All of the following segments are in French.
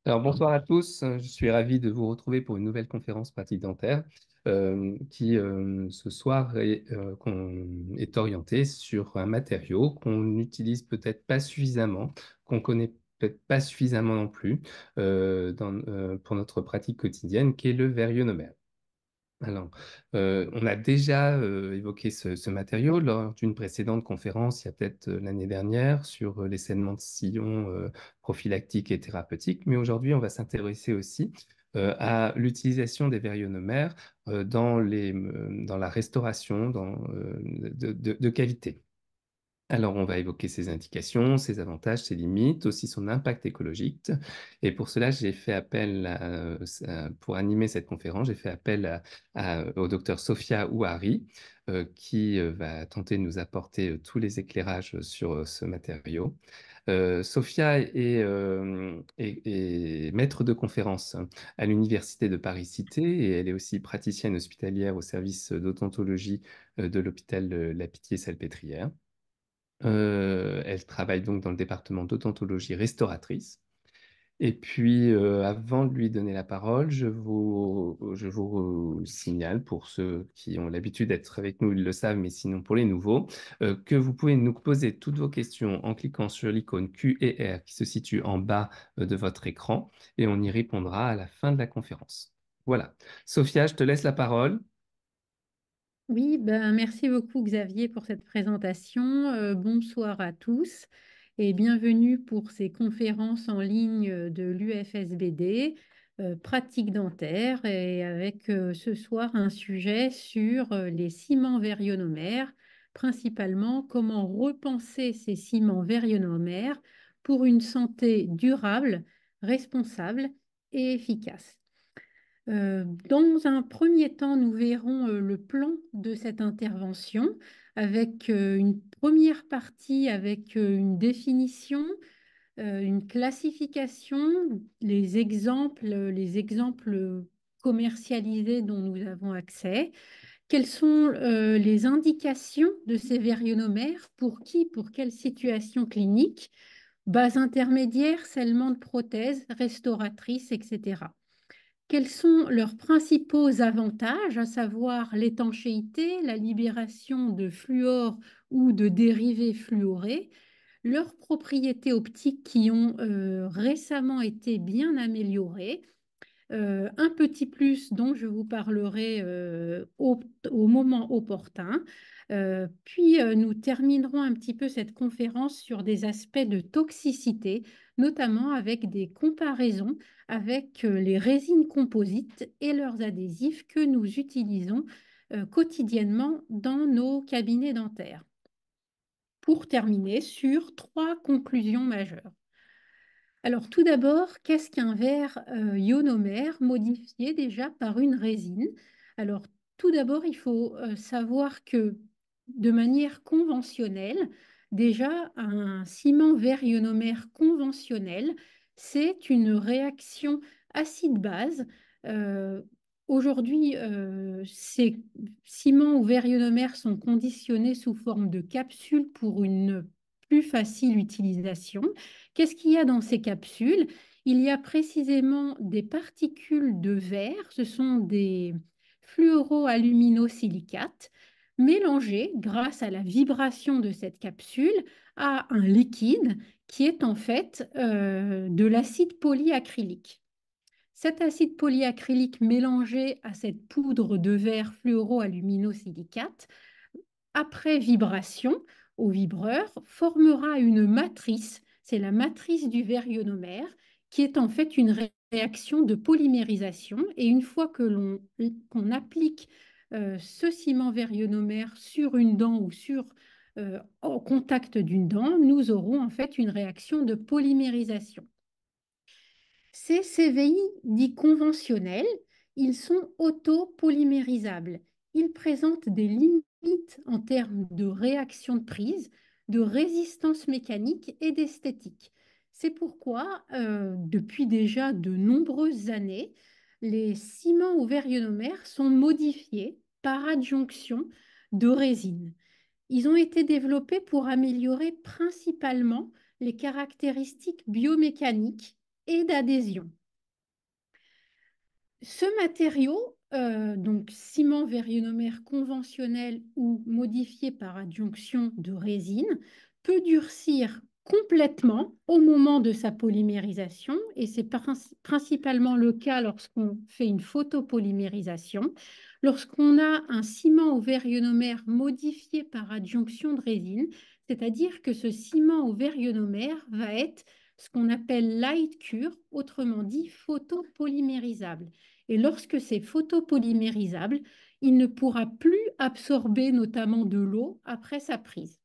Alors bonsoir à tous, je suis ravi de vous retrouver pour une nouvelle conférence pratique dentaire qui ce soir est orientée sur un matériau qu'on n'utilise peut-être pas suffisamment, qu'on connaît peut-être pas suffisamment non plus pour notre pratique quotidienne, qui est le verre ionomère. Alors, on a déjà évoqué ce matériau lors d'une précédente conférence, il y a peut-être l'année dernière, sur les saignements de sillon prophylactiques et thérapeutiques, mais aujourd'hui, on va s'intéresser aussi à l'utilisation des vérionomères dans la restauration de cavités. Alors, on va évoquer ses indications, ses avantages, ses limites, aussi son impact écologique. Et pour cela, pour animer cette conférence, j'ai fait appel au docteur Sophia Ouari, qui va tenter de nous apporter tous les éclairages sur ce matériau. Sophia est maître de conférence à l'Université de Paris-Cité et elle est aussi praticienne hospitalière au service d'odontologie de l'hôpital La Pitié-Salpêtrière. Elle travaille donc dans le département d'odontologie restauratrice. Et puis, avant de lui donner la parole, je vous signale, pour ceux qui ont l'habitude d'être avec nous, ils le savent, mais sinon pour les nouveaux, que vous pouvez nous poser toutes vos questions en cliquant sur l'icône Q et R qui se situe en bas de votre écran et on y répondra à la fin de la conférence. Voilà. Sophia, je te laisse la parole. Oui, merci beaucoup Xavier pour cette présentation. Bonsoir à tous et bienvenue pour ces conférences en ligne de l'UFSBD, pratique dentaire, et avec ce soir un sujet sur les ciments vérionomères, principalement comment repenser ces ciments vérionomères pour une santé durable, responsable et efficace. Dans un premier temps, nous verrons le plan de cette intervention avec une première partie avec une définition, une classification, les exemples commercialisés dont nous avons accès. Quelles sont les indications de ces vérionomères, pour qui, pour quelle situation clinique, base intermédiaire, scellement de prothèses, restauratrices, etc. Quels sont leurs principaux avantages, à savoir l'étanchéité, la libération de fluor ou de dérivés fluorés, leurs propriétés optiques qui ont récemment été bien améliorées, un petit plus dont je vous parlerai au moment opportun. Puis nous terminerons un petit peu cette conférence sur des aspects de toxicité, notamment avec des comparaisons avec les résines composites et leurs adhésifs que nous utilisons quotidiennement dans nos cabinets dentaires. Pour terminer sur trois conclusions majeures. Alors, tout d'abord, qu'est-ce qu'un verre ionomère modifié déjà par une résine? Alors, tout d'abord, il faut savoir que de manière conventionnelle, déjà, un ciment verre ionomère conventionnel, c'est une réaction acide-base. Euh, Aujourd'hui, ces ciments ou verres ionomères sont conditionnés sous forme de capsules pour une plus facile utilisation. Qu'est-ce qu'il y a dans ces capsules? Il y a précisément des particules de verre, ce sont des fluoroaluminosilicates mélangés grâce à la vibration de cette capsule à un liquide qui est en fait de l'acide polyacrylique. Cet acide polyacrylique mélangé à cette poudre de verre fluoroaluminosilicate, après vibration au vibreur, formera une matrice, c'est la matrice du verre ionomère, qui est en fait une réaction de polymérisation. Et une fois qu'on applique ce ciment verre ionomère sur une dent ou au contact d'une dent, nous aurons en fait une réaction de polymérisation. Ces CVI dits conventionnels, ils sont autopolymérisables. Ils présentent des limites en termes de réaction de prise, de résistance mécanique et d'esthétique. C'est pourquoi, depuis déjà de nombreuses années, les ciments ou verres ionomères sont modifiés par adjonction de résine. Ils ont été développés pour améliorer principalement les caractéristiques biomécaniques et d'adhésion. Ce matériau, donc ciment vérionomère conventionnel ou modifié par adjonction de résine, peut durcir complètement au moment de sa polymérisation, et c'est principalement le cas lorsqu'on fait une photopolymérisation. Lorsqu'on a un ciment au vérionomère modifié par adjonction de résine, c'est-à-dire que ce ciment au vérionomère va être ce qu'on appelle light cure, autrement dit photopolymérisable. Et lorsque c'est photopolymérisable, il ne pourra plus absorber notamment de l'eau après sa prise.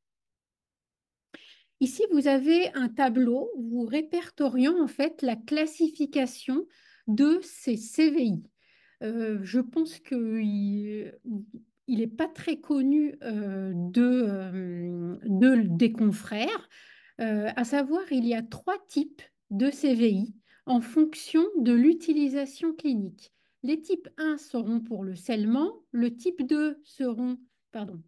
Ici, vous avez un tableau vous répertoriant en fait la classification de ces CVI. Je pense qu'il n'est pas très connu des confrères. À savoir, il y a trois types de CVI en fonction de l'utilisation clinique. Les types 1 seront pour le scellement, le type 2 seront, pardon,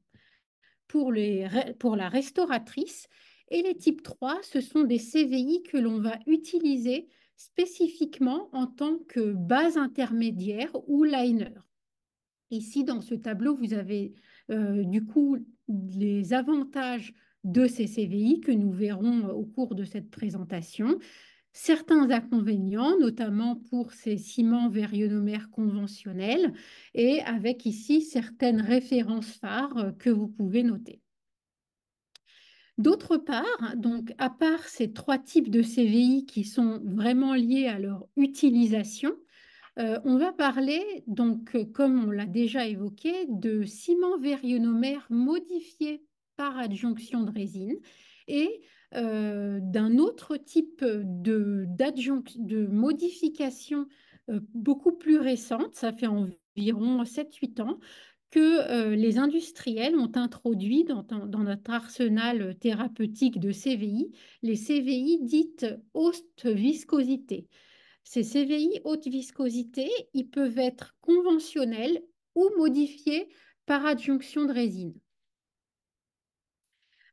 pour la restauratrice, et les types 3, ce sont des CVI que l'on va utiliser spécifiquement en tant que base intermédiaire ou liner. Ici, dans ce tableau, vous avez du coup les avantages de ces CVI que nous verrons au cours de cette présentation. Certains inconvénients, notamment pour ces ciments vérionomères conventionnels, et avec ici certaines références phares que vous pouvez noter. D'autre part, donc à part ces trois types de CVI qui sont vraiment liés à leur utilisation, on va parler, donc, comme on l'a déjà évoqué, de ciment vérionomère modifié par adjonction de résine et d'un autre type de modification beaucoup plus récente, ça fait environ 7-8 ans, que les industriels ont introduit dans notre arsenal thérapeutique de CVI, les CVI dites haute viscosité. Ces CVI haute viscosité, ils peuvent être conventionnels ou modifiés par adjonction de résine.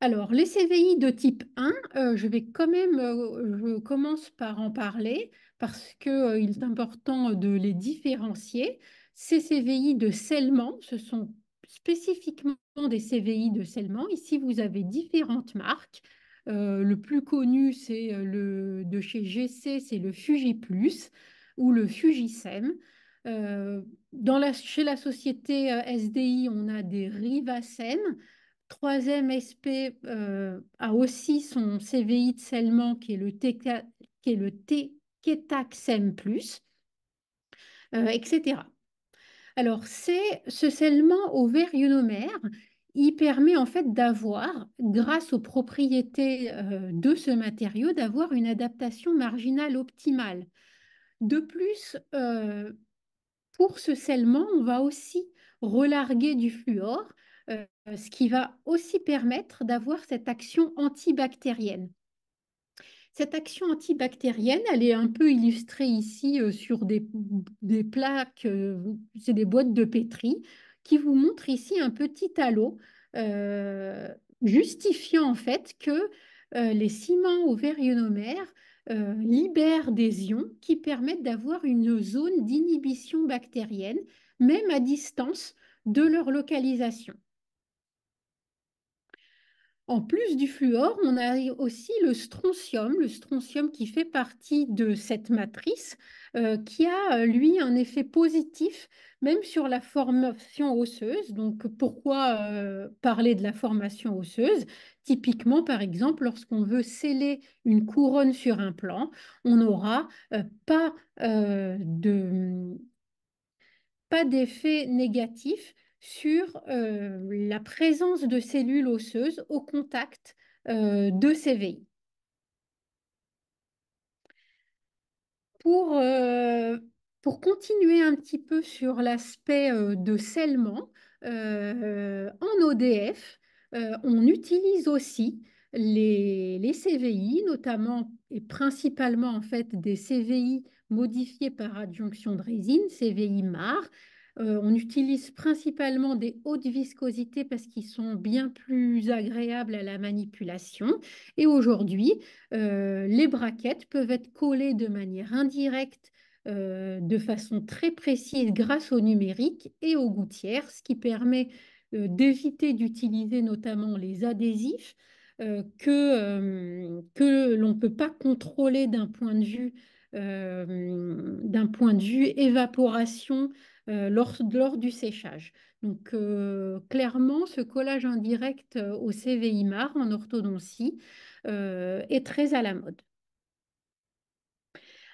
Alors, les CVI de type 1, je commence par en parler parce qu'il est important de les différencier. Ces CVI de scellement, ce sont spécifiquement des CVI de scellement. Ici, vous avez différentes marques. Le plus connu, c'est de chez GC, c'est le Fujiplus ou le Fugisem. Chez la société SDI, on a des Rivacem. Troisième SP a aussi son CVI de scellement qui est le Ketaxem Plus, etc. Alors, ce scellement au verre ionomère, il permet en fait d'avoir, grâce aux propriétés de ce matériau, d'avoir une adaptation marginale optimale. De plus, pour ce scellement, on va aussi relarguer du fluor, ce qui va aussi permettre d'avoir cette action antibactérienne. Cette action antibactérienne, elle est un peu illustrée ici sur des plaques, c'est des boîtes de pétri, qui vous montrent ici un petit halo justifiant en fait que les ciments au verre ionomère libèrent des ions qui permettent d'avoir une zone d'inhibition bactérienne, même à distance de leur localisation. En plus du fluor, on a aussi le strontium qui fait partie de cette matrice, qui a, lui, un effet positif, même sur la formation osseuse. Donc, pourquoi parler de la formation osseuse? Typiquement, par exemple, lorsqu'on veut sceller une couronne sur un plan, on n'aura pas d'effet négatif sur la présence de cellules osseuses au contact de CVI. Pour, euh, pour continuer un petit peu sur l'aspect de scellement, en ODF, on utilise aussi les CVI, notamment et principalement en fait des CVI modifiés par adjonction de résine, CVI MAR. On utilise principalement des hautes viscosités parce qu'ils sont bien plus agréables à la manipulation. Et aujourd'hui, les braquettes peuvent être collées de manière indirecte, de façon très précise grâce au numérique et aux gouttières, ce qui permet d'éviter d'utiliser notamment les adhésifs que l'on ne peut pas contrôler d'un point de vue évaporation lors du séchage. Donc, clairement, ce collage indirect au CVIMAR en orthodontie est très à la mode.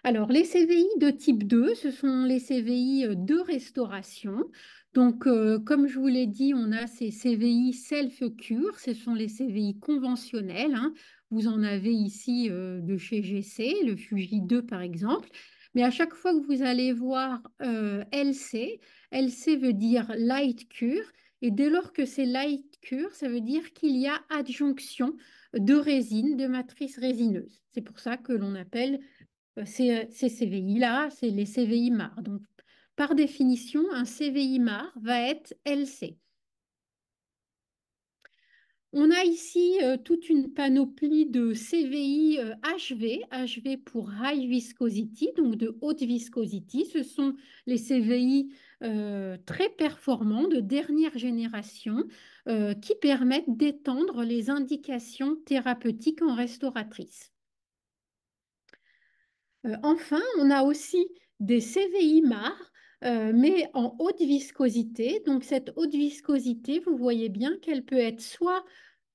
Alors, les CVI de type 2, ce sont les CVI de restauration. Donc, comme je vous l'ai dit, on a ces CVI self-cure, ce sont les CVI conventionnels, hein. Vous en avez ici de chez GC, le Fuji 2 par exemple. Mais à chaque fois que vous allez voir LC, LC veut dire light cure. Et dès lors que c'est light cure, ça veut dire qu'il y a adjonction de résine, de matrice résineuse. C'est pour ça que l'on appelle ces CVI-là, c'est les CVI MAR. Donc, par définition, un CVI MAR va être LC. On a ici toute une panoplie de CVI HV, HV pour High Viscosity, donc de haute viscosity. Ce sont les CVI très performants de dernière génération qui permettent d'étendre les indications thérapeutiques en restauratrice. Enfin, on a aussi des CVI MAR, mais en haute viscosité. Donc, cette haute viscosité, vous voyez bien qu'elle peut être soit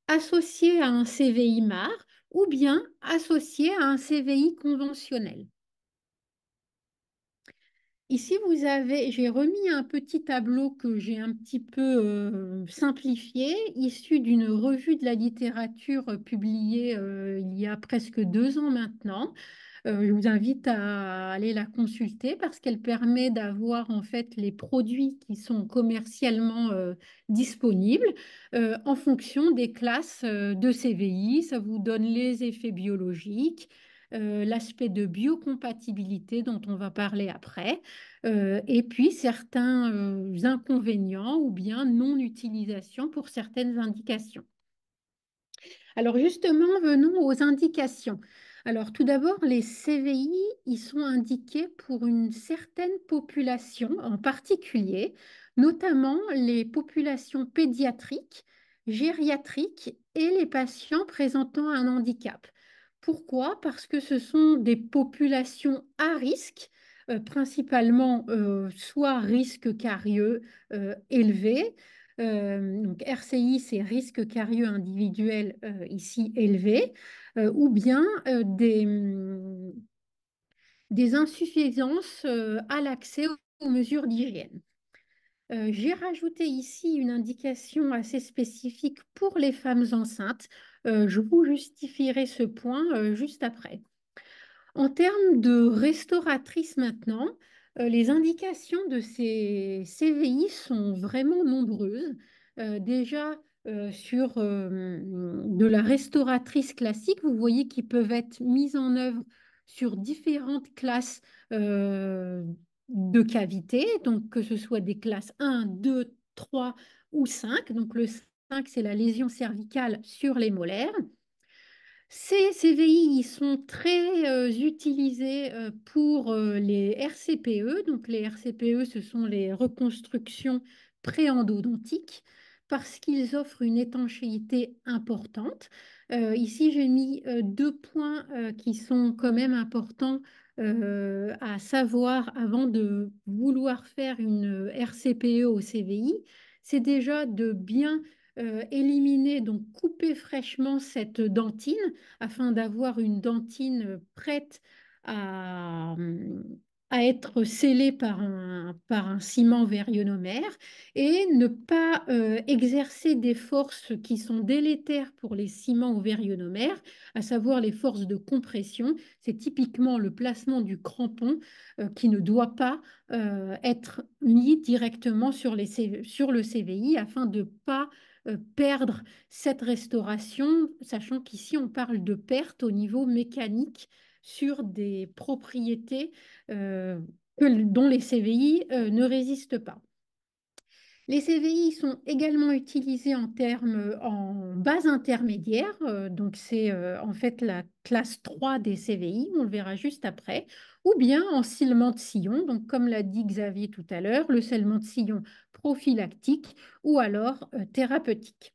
associée à un CVI MAR ou bien associée à un CVI conventionnel. Ici, j'ai remis un petit tableau que j'ai un petit peu simplifié, issu d'une revue de la littérature publiée il y a presque 2 ans maintenant. Je vous invite à aller la consulter parce qu'elle permet d'avoir en fait les produits qui sont commercialement disponibles en fonction des classes de CVI. Ça vous donne les effets biologiques, l'aspect de biocompatibilité dont on va parler après, et puis certains inconvénients ou bien non-utilisation pour certaines indications. Alors justement, venons aux indications. Alors tout d'abord, les CVI, ils sont indiqués pour une certaine population en particulier, notamment les populations pédiatriques, gériatriques et les patients présentant un handicap. Pourquoi? Parce que ce sont des populations à risque, principalement soit risque carieux élevé, donc RCI, c'est risque carieux individuel ici élevé, ou bien des insuffisances à l'accès aux mesures d'hygiène. J'ai rajouté ici une indication assez spécifique pour les femmes enceintes. Je vous justifierai ce point juste après. En termes de restauratrice maintenant, les indications de ces CVI sont vraiment nombreuses. Déjà, sur de la restauratrice classique, vous voyez qu'ils peuvent être mises en œuvre sur différentes classes de cavités, donc que ce soit des classes 1, 2, 3 ou 5. Donc le 5, c'est la lésion cervicale sur les molaires. Ces CVI ils sont très utilisés pour les RCPE. Donc les RCPE, ce sont les reconstructions préendodontiques parce qu'ils offrent une étanchéité importante. Ici, j'ai mis 2 points qui sont quand même importants à savoir avant de vouloir faire une RCPE au CVI. C'est déjà de bien éliminer, donc couper fraîchement cette dentine afin d'avoir une dentine prête à, à être scellée par un ciment vérionomère et ne pas exercer des forces qui sont délétères pour les ciments ou vérionomères, à savoir les forces de compression. C'est typiquement le placement du crampon qui ne doit pas être mis directement sur le CVI afin de ne pas perdre cette restauration, sachant qu'ici on parle de perte au niveau mécanique sur des propriétés dont les CVI ne résistent pas. Les CVI sont également utilisés en termes en base intermédiaire, donc c'est en fait la classe 3 des CVI, on le verra juste après, ou bien en scilement de sillon, donc comme l'a dit Xavier tout à l'heure, le scilement de sillon prophylactique ou alors thérapeutique.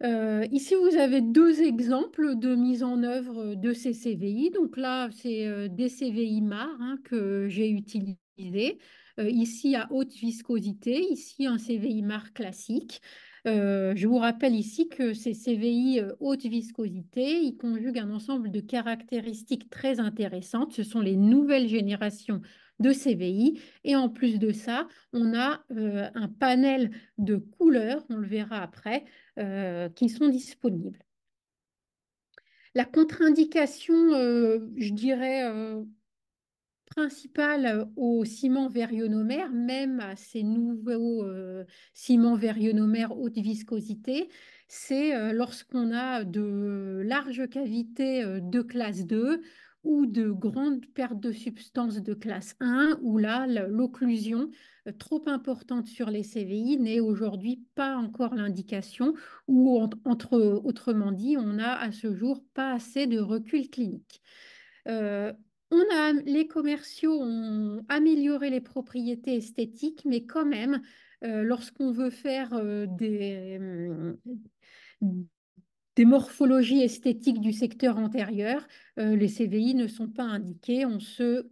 Ici, vous avez deux exemples de mise en œuvre de ces CVI. Donc là, c'est des CVI MAR hein, que j'ai utilisés. Ici, à haute viscosité. Ici, un CVI MAR classique. Je vous rappelle ici que ces CVI haute viscosité, ils conjuguent un ensemble de caractéristiques très intéressantes. Ce sont les nouvelles générations de CVI. Et en plus de ça, on a un panel de couleurs, on le verra après qui sont disponibles. La contre-indication, je dirais, principale au ciment vérionomère, même à ces nouveaux ciments vérionomères haute viscosité, c'est lorsqu'on a de larges cavités de classe 2 ou de grandes pertes de substance de classe 1, où là, l'occlusion trop importante sur les CVI n'est aujourd'hui pas encore l'indication, ou autrement dit, on n'a à ce jour pas assez de recul clinique. Euh, les commerciaux ont amélioré les propriétés esthétiques, mais quand même, lorsqu'on veut faire des morphologies esthétiques du secteur antérieur, les CVI ne sont pas indiqués. On se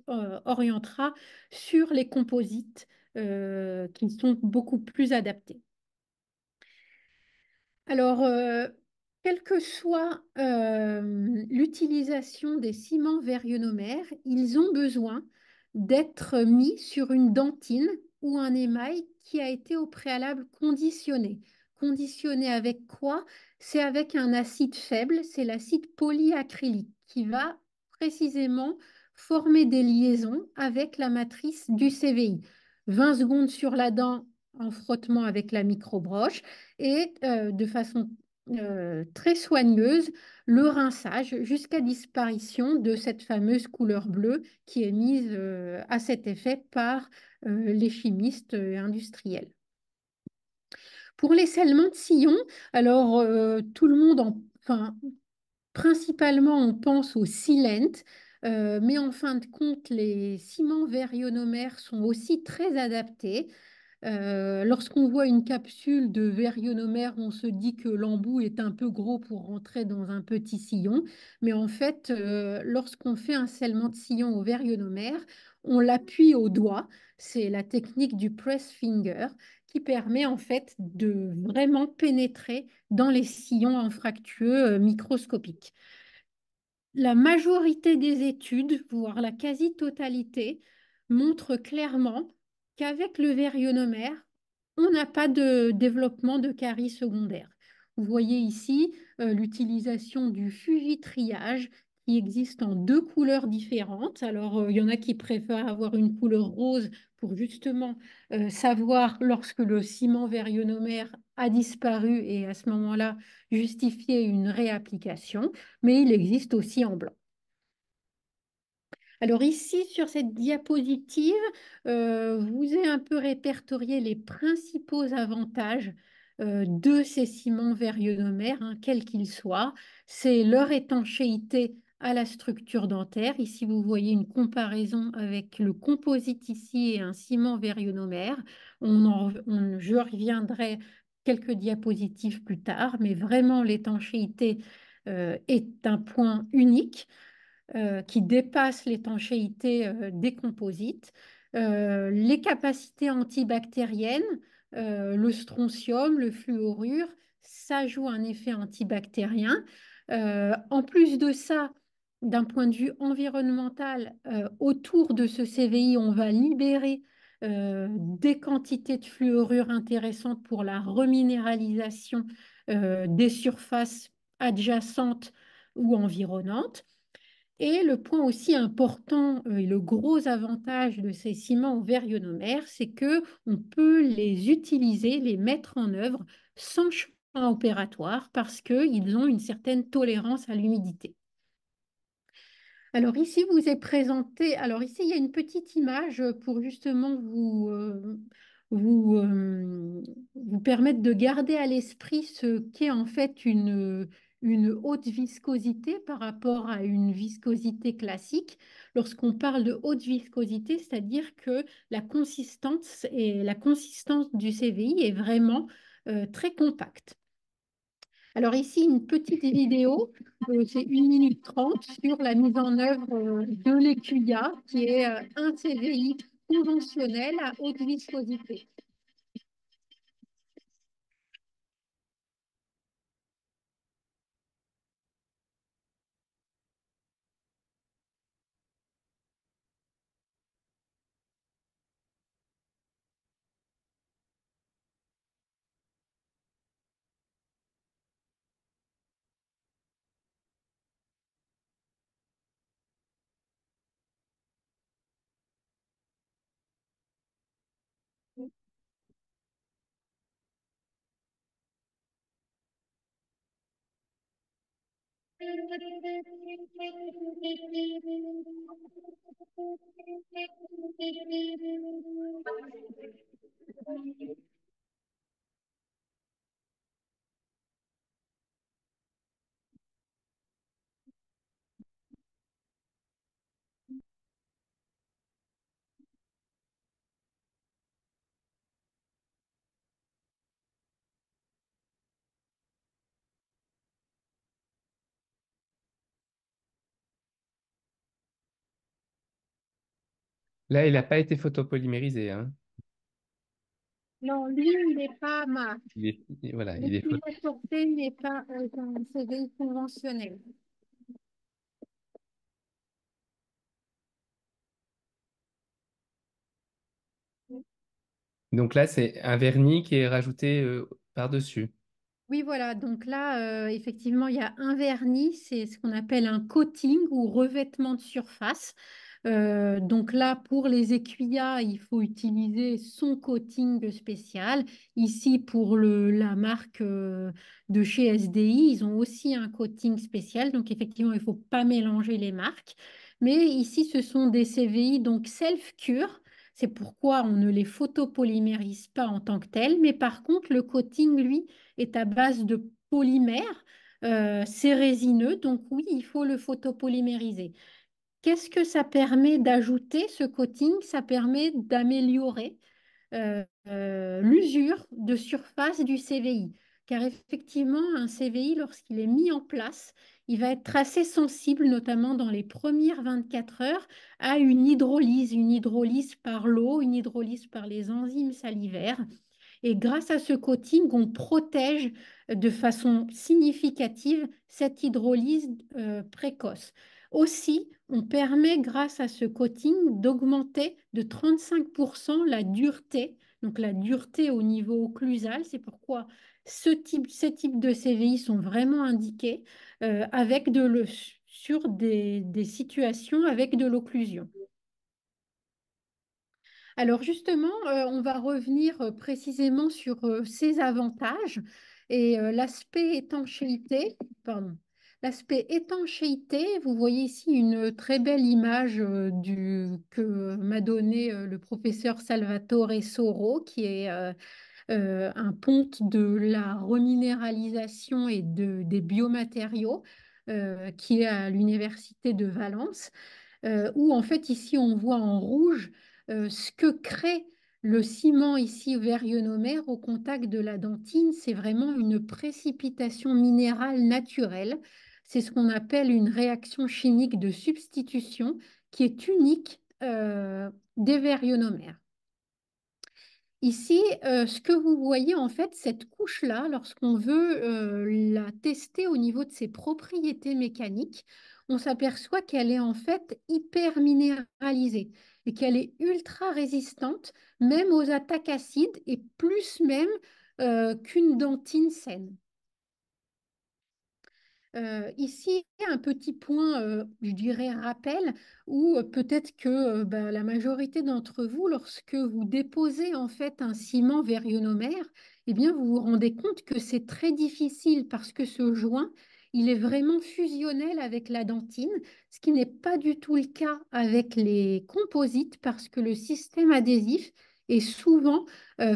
orientera sur les composites qui sont beaucoup plus adaptés. Alors, quelle que soit l'utilisation des ciments vérionomères, ils ont besoin d'être mis sur une dentine ou un émail qui a été au préalable conditionné. Conditionné avec quoi? C'est avec un acide faible, c'est l'acide polyacrylique qui va précisément former des liaisons avec la matrice du CVI. 20 secondes sur la dent en frottement avec la microbroche et de façon très soigneuse le rinçage jusqu'à disparition de cette fameuse couleur bleue qui est mise à cet effet par les chimistes industriels. Pour les scellements de sillon, alors tout le monde enfin, principalement on pense au silent, mais en fin de compte, les ciments vérionomères sont aussi très adaptés. Lorsqu'on voit une capsule de vérionomère, on se dit que l'embout est un peu gros pour rentrer dans un petit sillon. Mais en fait, lorsqu'on fait un scellement de sillon au vérionomère, on l'appuie au doigt. C'est la technique du press finger qui permet en fait de vraiment pénétrer dans les sillons anfractueux microscopiques. La majorité des études, voire la quasi-totalité, montrent clairement qu'avec le vérionomère, on n'a pas de développement de caries secondaires. Vous voyez ici l'utilisation du Fuji-triage qui existe en deux couleurs différentes. Alors, il y en a qui préfèrent avoir une couleur rose pour justement savoir lorsque le ciment vérionomère a disparu et à ce moment-là, justifier une réapplication, mais il existe aussi en blanc. Alors ici, sur cette diapositive, vous ai un peu répertorié les principaux avantages de ces ciments vérionomères, hein, quels qu'ils soient. C'est leur étanchéité à la structure dentaire. Ici, vous voyez une comparaison avec le composite ici et un ciment vérionomère. Je reviendrai quelques diapositives plus tard, mais vraiment l'étanchéité est un point unique qui dépasse l'étanchéité des composites. Les capacités antibactériennes, le strontium, le fluorure, ça joue un effet antibactérien. En plus de ça, d'un point de vue environnemental, autour de ce CVI, on va libérer des quantités de fluorure intéressantes pour la reminéralisation des surfaces adjacentes ou environnantes. Et le point aussi important et le gros avantage de ces ciments vérionomères, c'est que on peut les utiliser, les mettre en œuvre sans champ opératoire parce qu'ils ont une certaine tolérance à l'humidité. Alors ici, vous est présenté, alors ici, il y a une petite image pour justement vous permettre de garder à l'esprit ce qu'est en fait une haute viscosité par rapport à une viscosité classique. Lorsqu'on parle de haute viscosité, c'est-à-dire que la consistance du CVI est vraiment très compacte. Alors ici, une petite vidéo, c'est 1 minute 30 sur la mise en œuvre de l'EQIA, qui est un CVI conventionnel à haute viscosité. Là, il n'a pas été photopolymérisé, hein. Non, lui, il n'est pas mat. Voilà, Le il est qu'il a porté n'est pas un CDI conventionnel. Donc là, c'est un vernis qui est rajouté par-dessus. Oui, voilà. Donc là, effectivement, il y a un vernis, c'est ce qu'on appelle un coating ou revêtement de surface. Donc là, pour les écuyas, il faut utiliser son coating spécial. Ici, pour la marque de chez SDI, ils ont aussi un coating spécial. Donc effectivement, il ne faut pas mélanger les marques. Mais ici, ce sont des CVI, donc self-cure. C'est pourquoi on ne les photopolymérise pas en tant que tel. Mais par contre, le coating, lui, est à base de polymère. C'est résineux, donc oui, il faut le photopolymériser. Qu'est-ce que ça permet d'ajouter, ce coating? Ça permet d'améliorer l'usure de surface du CVI. Car effectivement, un CVI, lorsqu'il est mis en place, il va être assez sensible, notamment dans les premières 24 heures, à une hydrolyse par l'eau, une hydrolyse par les enzymes salivaires. Et grâce à ce coating, on protège de façon significative cette hydrolyse précoce. Aussi, on permet, grâce à ce coating, d'augmenter de 35% la dureté, donc la dureté au niveau occlusal. C'est pourquoi ces types de CVI sont vraiment indiqués sur des situations avec de l'occlusion. Alors justement, on va revenir précisément sur ces avantages et l'aspect étanchéité. Pardon. L'aspect étanchéité, vous voyez ici une très belle image que m'a donné le professeur Salvatore Soro, qui est un ponte de la reminéralisation et des biomatériaux, qui est à l'université de Valence, où en fait ici on voit en rouge ce que crée le ciment ici verionomère au contact de la dentine. C'est vraiment une précipitation minérale naturelle. C'est ce qu'on appelle une réaction chimique de substitution qui est unique des verionomères. Ici, ce que vous voyez, en fait, cette couche-là, lorsqu'on veut la tester au niveau de ses propriétés mécaniques, on s'aperçoit qu'elle est en fait hyper minéralisée et qu'elle est ultra résistante, même aux attaques acides et plus même qu'une dentine saine. Ici, un petit point, je dirais, rappel, où peut-être que ben, la majorité d'entre vous, lorsque vous déposez en fait un ciment verionomère, eh bien, vous vous rendez compte que c'est très difficile parce que ce joint, il est vraiment fusionnel avec la dentine, ce qui n'est pas du tout le cas avec les composites parce que le système adhésif et souvent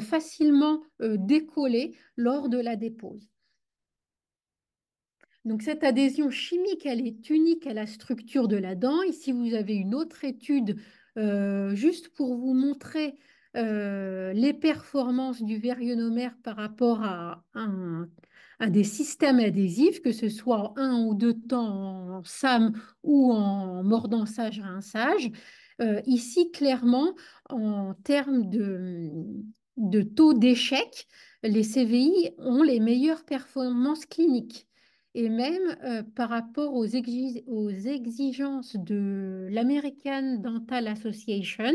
facilement décollée lors de la dépose. Donc cette adhésion chimique, elle est unique à la structure de la dent. Ici, vous avez une autre étude juste pour vous montrer les performances du vérionomère par rapport à des systèmes adhésifs, que ce soit en un ou deux temps en SAM ou en mordant-sage-rinçage. Ici, clairement, en termes de taux d'échec, les CVI ont les meilleures performances cliniques. Et même par rapport aux exigences de l'American Dental Association,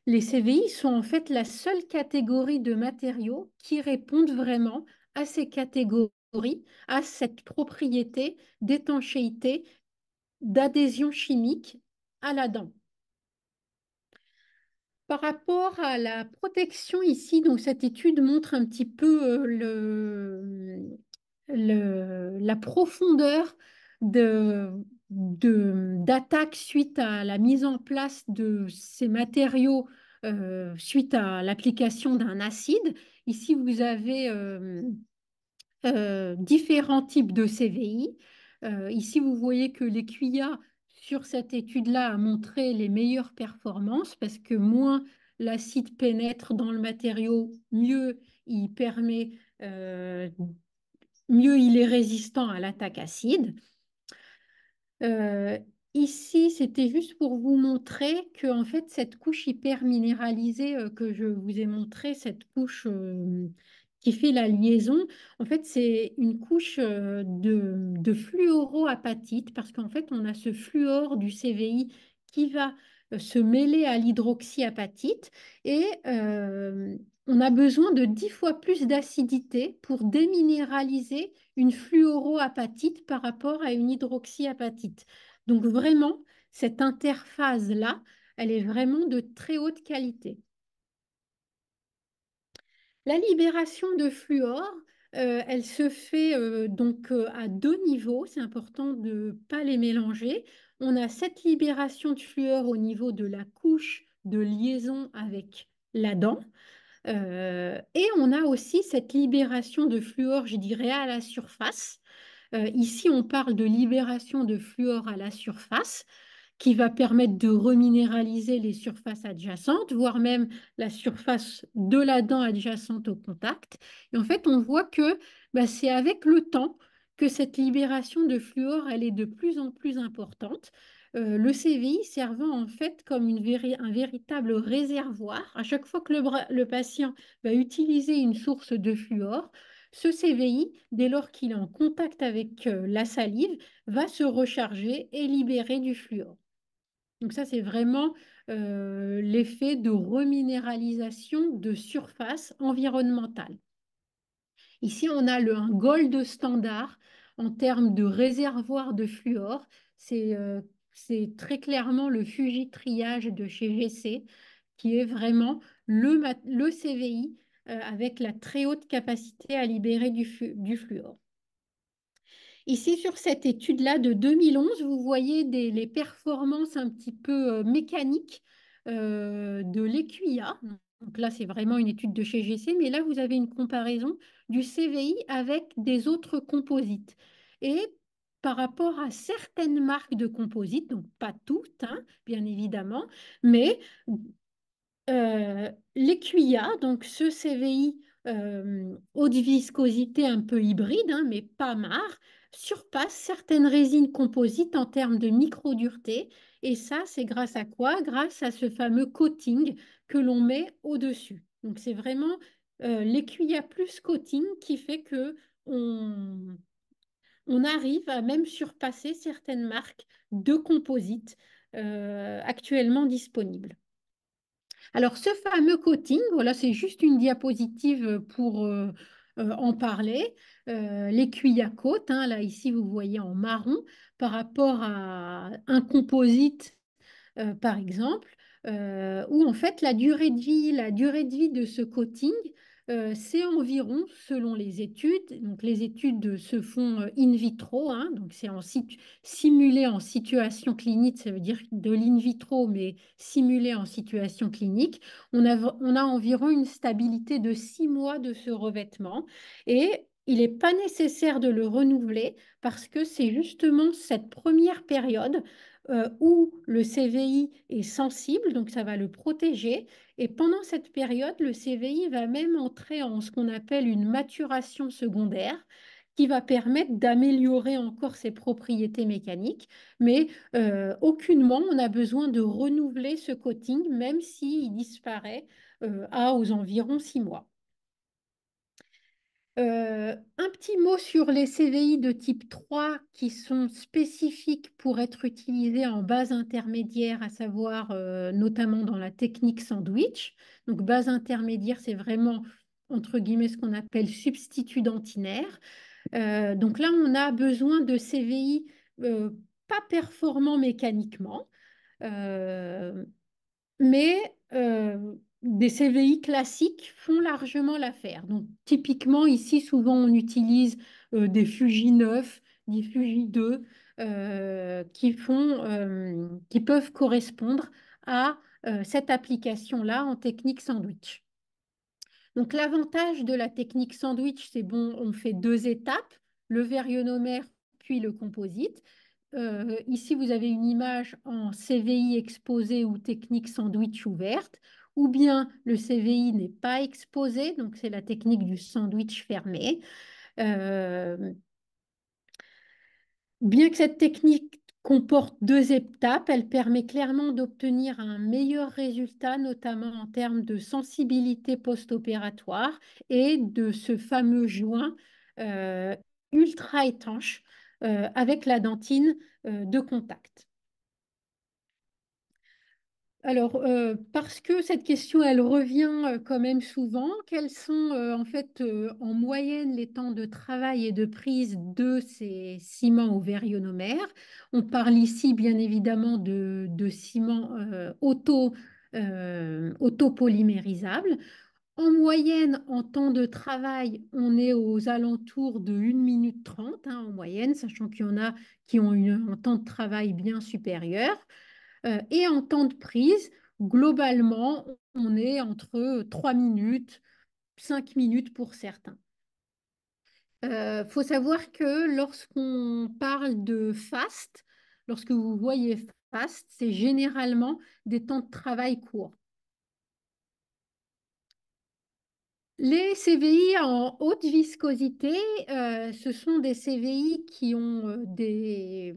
les CVI sont en fait la seule catégorie de matériaux qui répondent vraiment à ces catégories, à cette propriété d'étanchéité, d'adhésion chimique à la dent. Par rapport à la protection ici, donc cette étude montre un petit peu la profondeur d'attaque suite à la mise en place de ces matériaux suite à l'application d'un acide. Ici, vous avez différents types de CVI. Ici, vous voyez que l'EQIA, sur cette étude-là, a montré les meilleures performances parce que moins l'acide pénètre dans le matériau, mieux il est résistant à l'attaque acide. Euh, Ici, c'était juste pour vous montrer que en fait, cette couche hyper minéralisée que je vous ai montrée, cette couche qui fait la liaison, en fait, c'est une couche de fluoroapatite parce qu'en fait, on a ce fluor du CVI qui va se mêler à l'hydroxyapatite et on a besoin de 10 fois plus d'acidité pour déminéraliser une fluoroapatite par rapport à une hydroxyapatite. Donc vraiment, cette interphase-là, elle est vraiment de très haute qualité. La libération de fluor, elle se fait donc à deux niveaux. C'est important de ne pas les mélanger. On a cette libération de fluor au niveau de la couche de liaison avec la dent. Et on a aussi cette libération de fluor, je dirais, à la surface. Ici, on parle de libération de fluor à la surface qui va permettre de reminéraliser les surfaces adjacentes, voire même la surface de la dent adjacente au contact. Et en fait, on voit que bah, c'est avec le temps que cette libération de fluor, elle est de plus en plus importante. Le CVI servant en fait comme un véritable réservoir. À chaque fois que le patient va utiliser une source de fluor, ce CVI, dès lors qu'il est en contact avec la salive, va se recharger et libérer du fluor. Donc ça, c'est vraiment l'effet de reminéralisation de surface environnementale. Ici, on a un gold standard en termes de réservoir de fluor. C'est très clairement le Fuji triage de chez GC qui est vraiment le CVI avec la très haute capacité à libérer du fluor. Ici, sur cette étude-là de 2011, vous voyez les performances un petit peu mécaniques de l'EQIA. Donc là, c'est vraiment une étude de chez GC, mais là, vous avez une comparaison du CVI avec des autres composites. Et par rapport à certaines marques de composites, donc pas toutes, hein, bien évidemment, mais l'EQIA, donc ce CVI haute viscosité un peu hybride, hein, mais pas marre, surpasse certaines résines composites en termes de microdureté. Et ça, c'est grâce à quoi? Grâce à ce fameux coating que l'on met au-dessus. Donc c'est vraiment l'EQIA plus coating qui fait que on arrive à même surpasser certaines marques de composites actuellement disponibles. Alors, ce fameux coating, voilà, c'est juste une diapositive pour en parler. L'aiguille côte, hein, là, ici, vous voyez en marron, par rapport à un composite, par exemple, où en fait, la durée de vie de ce coating c'est environ, selon les études, donc les études se font in vitro, hein, donc c'est simulé en situation clinique, ça veut dire de l'in vitro, mais simulé en situation clinique. On a environ une stabilité de 6 mois de ce revêtement et il n'est pas nécessaire de le renouveler parce que c'est justement cette première période où le CVI est sensible, donc ça va le protéger. Et pendant cette période, le CVI va même entrer en ce qu'on appelle une maturation secondaire qui va permettre d'améliorer encore ses propriétés mécaniques. Mais aucunement, on a besoin de renouveler ce coating, même s'il disparaît aux environs 6 mois. Un petit mot sur les CVI de type 3 qui sont spécifiques pour être utilisés en base intermédiaire, à savoir notamment dans la technique sandwich. Donc base intermédiaire, c'est vraiment entre guillemets ce qu'on appelle substitut dentinaire. Donc là, on a besoin de CVI pas performants mécaniquement, euh, mais des CVI classiques font largement l'affaire. Donc, typiquement, ici, souvent, on utilise des Fuji 9, des Fuji 2, qui peuvent correspondre à cette application-là en technique sandwich. Donc, l'avantage de la technique sandwich, c'est bon, on fait 2 étapes, le vérionomère puis le composite. Ici, vous avez une image en CVI exposé ou technique sandwich ouverte, ou bien le CVI n'est pas exposé, donc c'est la technique du sandwich fermé. Euh, Bien que cette technique comporte 2 étapes, elle permet clairement d'obtenir un meilleur résultat, notamment en termes de sensibilité post-opératoire et de ce fameux joint euh, ultra étanche avec la dentine de contact. Alors, parce que cette question, elle revient quand même souvent, quels sont en fait en moyenne les temps de travail et de prise de ces ciments au vérionomère? On parle ici bien évidemment de ciments autopolymérisables. En moyenne, en temps de travail, on est aux alentours de 1 minute 30 hein, en moyenne, sachant qu'il y en a qui ont un temps de travail bien supérieur. Et en temps de prise, globalement, on est entre 3 minutes, 5 minutes pour certains. Il faut savoir que lorsqu'on parle de fast, lorsque vous voyez fast, c'est généralement des temps de travail courts. Les CVI en haute viscosité, ce sont des CVI qui ont des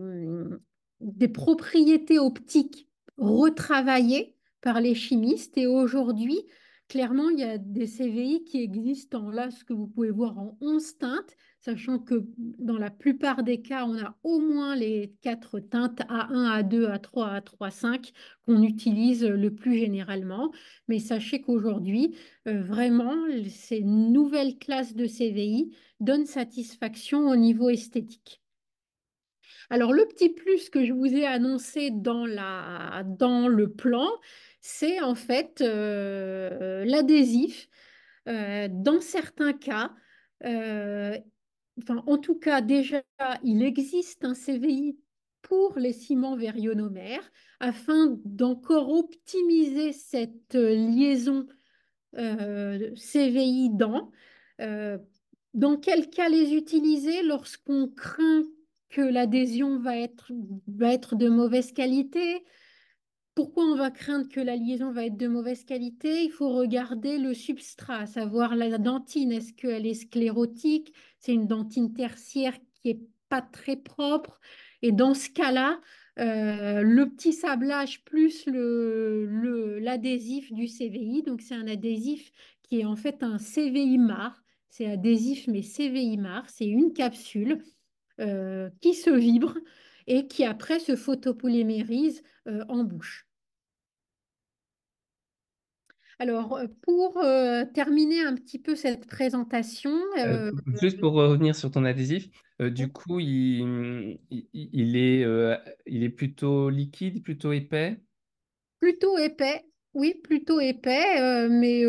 propriétés optiques retravaillées par les chimistes. Et aujourd'hui, clairement, il y a des CVI qui existent en là, ce que vous pouvez voir en 11 teintes, sachant que dans la plupart des cas, on a au moins les 4 teintes A1, A2, A3, A3, 5 qu'on utilise le plus généralement. Mais sachez qu'aujourd'hui, vraiment, ces nouvelles classes de CVI donnent satisfaction au niveau esthétique. Alors, le petit plus que je vous ai annoncé dans le plan, c'est en fait l'adhésif. Dans certains cas, euh, enfin, en tout cas, déjà, il existe un CVI pour les ciments vérionomères afin d'encore optimiser cette liaison CVI-dents. Euh, dans quel cas les utiliser lorsqu'on craint que l'adhésion va être de mauvaise qualité? Pourquoi on va craindre que la liaison va être de mauvaise qualité? Il faut regarder le substrat, à savoir la dentine. Est-ce qu'elle est sclérotique? C'est une dentine tertiaire qui est pas très propre. Et dans ce cas-là, le petit sablage plus l'adhésif du CVI, donc c'est un adhésif qui est en fait un CVI MAR. C'est adhésif mais CVI MAR, c'est une capsule qui se vibre et qui après se photopolymérise en bouche. Alors, pour terminer un petit peu cette présentation, Juste pour revenir sur ton adhésif, du coup, il est plutôt liquide, plutôt épais. plutôt épais, Oui, plutôt épais, mais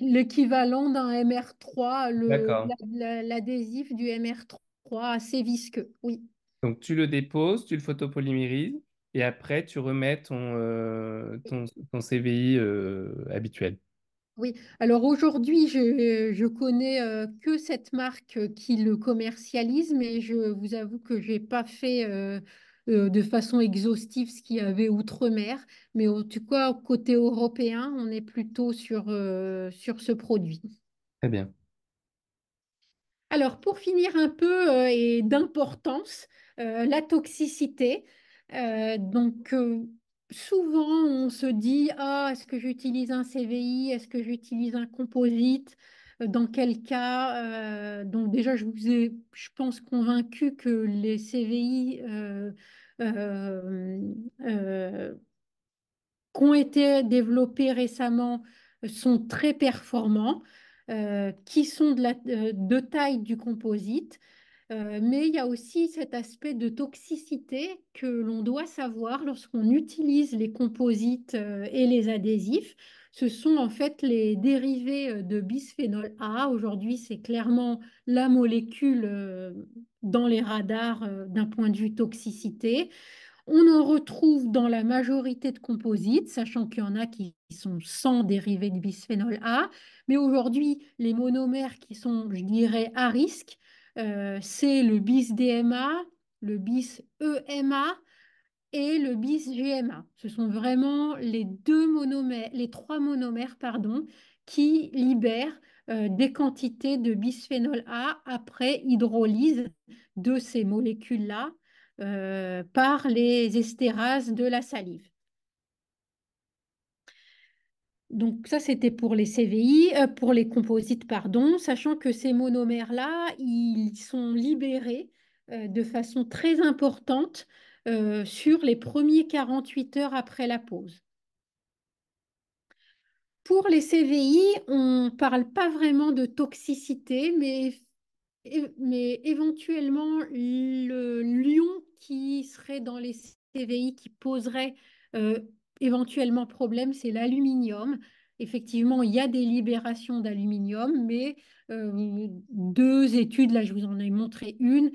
l'équivalent d'un MR3, D'accord. l'adhésif du MR3 assez visqueux, oui. Donc tu le déposes, tu le photopolymérises et après tu remets ton CVI habituel. Oui, alors aujourd'hui, je connais que cette marque qui le commercialise, mais je vous avoue que je n'ai pas fait de façon exhaustive ce qu'il y avait outre-mer. Mais en tout cas, côté européen, on est plutôt sur ce produit. Très bien. Alors, pour finir un peu et d'importance, la toxicité. Donc, souvent, on se dit, ah, est-ce que j'utilise un CVI? Est-ce que j'utilise un composite? Dans quel cas? Donc, déjà, je vous ai, je pense, convaincu que les CVI euh, euh, qui ont été développés récemment sont très performants, qui sont de taille du composite. Mais il y a aussi cet aspect de toxicité que l'on doit savoir lorsqu'on utilise les composites et les adhésifs. Ce sont en fait les dérivés de bisphénol A. Aujourd'hui, c'est clairement la molécule dans les radars d'un point de vue toxicité. On en retrouve dans la majorité de composites, sachant qu'il y en a qui sont sans dérivés de bisphénol A. Mais aujourd'hui, les monomères qui sont, je dirais, à risque, c'est le bis-DMA, le bis-EMA et le bis-GMA. Ce sont vraiment les deux monomères, les trois monomères, pardon, qui libèrent des quantités de bisphénol A après hydrolyse de ces molécules-là par les estérases de la salive. Donc ça, c'était pour les CVI, pour les composites, pardon, sachant que ces monomères-là, ils sont libérés de façon très importante sur les premiers 48 heures après la pause. Pour les CVI, on ne parle pas vraiment de toxicité, mais éventuellement le lion qui serait dans les CVI qui poserait euh, éventuellement problème, c'est l'aluminium. Effectivement, il y a des libérations d'aluminium, mais deux études, là je vous en ai montré une,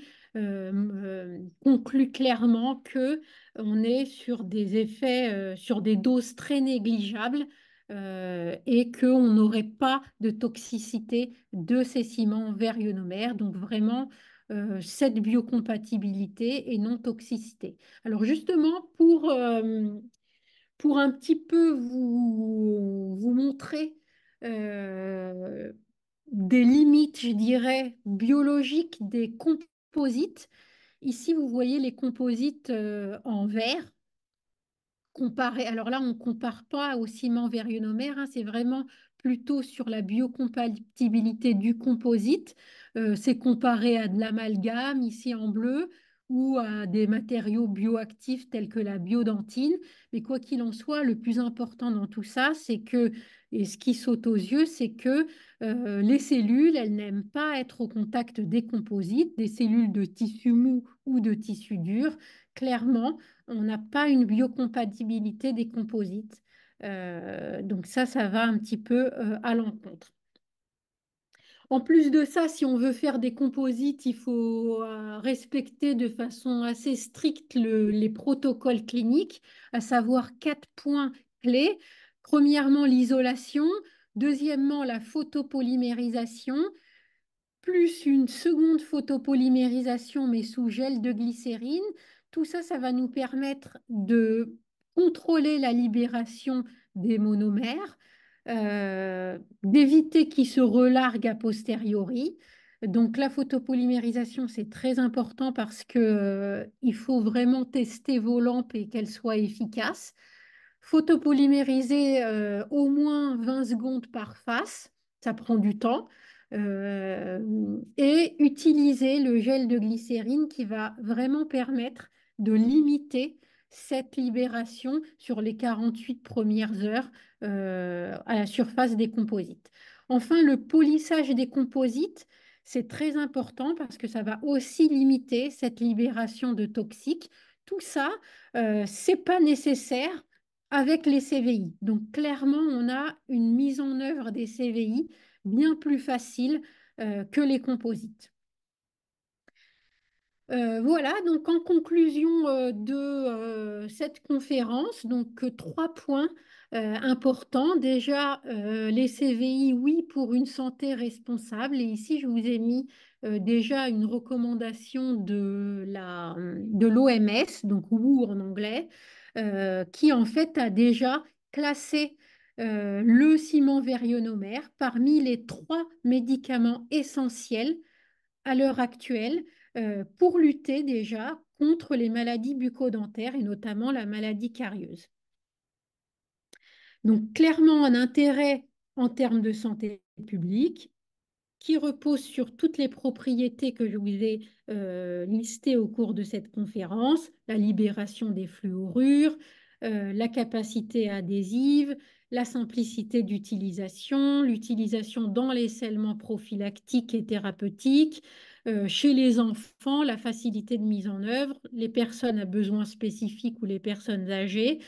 concluent clairement que on est sur des effets, sur des doses très négligeables et qu'on n'aurait pas de toxicité de ces ciments vers ionomères. Donc vraiment, cette biocompatibilité et non-toxicité. Alors justement, pour un petit peu vous montrer des limites, je dirais, biologiques des composites, ici vous voyez les composites en verre comparer. Alors là, on ne compare pas au ciment verionomère, hein, c'est vraiment plutôt sur la biocompatibilité du composite. C'est comparé à de l'amalgame, ici en bleu, ou à des matériaux bioactifs tels que la biodentine. Mais quoi qu'il en soit, le plus important dans tout ça, c'est que, et ce qui saute aux yeux, c'est que les cellules, elles n'aiment pas être au contact des composites, des cellules de tissu mou ou de tissu dur. Clairement, on n'a pas une biocompatibilité des composites. Donc ça va un petit peu à l'encontre. En plus de ça, si on veut faire des composites, il faut respecter de façon assez stricte les protocoles cliniques, à savoir quatre points clés. Premièrement, l'isolation. Deuxièmement, la photopolymérisation plus une seconde photopolymérisation, mais sous gel de glycérine. Tout ça, ça va nous permettre de contrôler la libération des monomères, d'éviter qu'ils se relarguent a posteriori. Donc la photopolymérisation, c'est très important parce que, il faut vraiment tester vos lampes et qu'elles soient efficaces. Photopolymériser au moins 20 secondes par face, ça prend du temps. Et utiliser le gel de glycérine qui va vraiment permettre de limiter cette libération sur les 48 premières heures à la surface des composites. Enfin, le polissage des composites, c'est très important parce que ça va aussi limiter cette libération de toxiques. Tout ça, c'est pas nécessaire avec les CVI. Donc clairement, on a une mise en œuvre des CVI bien plus facile que les composites. Voilà, donc en conclusion de cette conférence, donc trois points importants. Déjà, les CVI, oui, pour une santé responsable. Et ici, je vous ai mis déjà une recommandation de l'OMS, donc WHO en anglais, qui en fait a déjà classé le ciment vérionomère parmi les trois médicaments essentiels à l'heure actuelle pour lutter déjà contre les maladies bucco-dentaires et notamment la maladie carieuse. Donc clairement un intérêt en termes de santé publique qui repose sur toutes les propriétés que je vous ai listées au cours de cette conférence, la libération des fluorures, la capacité adhésive, la simplicité d'utilisation, l'utilisation dans les scellements prophylactiques et thérapeutiques, chez les enfants, la facilité de mise en œuvre, les personnes à besoins spécifiques ou les personnes âgées,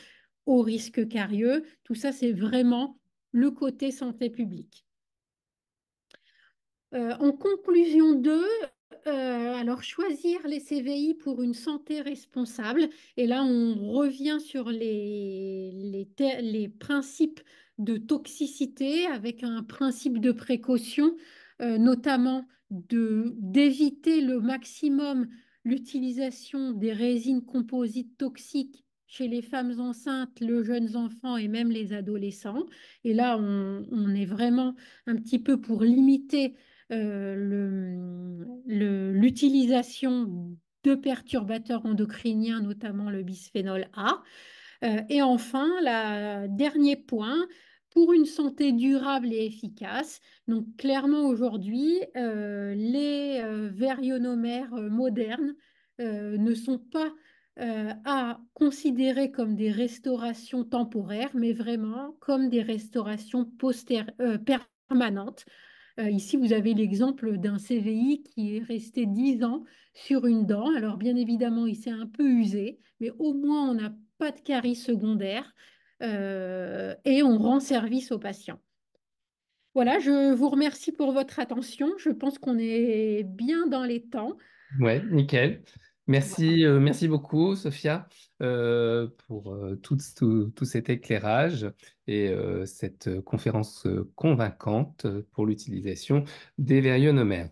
au risque carieux, tout ça c'est vraiment le côté santé publique. En conclusion alors choisir les CVI pour une santé responsable. Et là, on revient sur les principes de toxicité avec un principe de précaution, notamment d'éviter le maximum l'utilisation des résines composites toxiques chez les femmes enceintes, les jeunes enfants et même les adolescents. Et là, on est vraiment un petit peu pour limiter l'utilisation de perturbateurs endocriniens, notamment le bisphénol A. Et enfin, le dernier point, pour une santé durable et efficace, donc clairement aujourd'hui, les vérionomères modernes ne sont pas à considérer comme des restaurations temporaires, mais vraiment comme des restaurations permanentes. Ici, vous avez l'exemple d'un CVI qui est resté 10 ans sur une dent. Alors, bien évidemment, il s'est un peu usé, mais au moins, on n'a pas de carie secondaire et on rend service aux patients. Voilà, je vous remercie pour votre attention. Je pense qu'on est bien dans les temps. Ouais, nickel. Voilà. Merci beaucoup, Sophia, pour tout cet éclairage et cette conférence convaincante pour l'utilisation des vérionomères.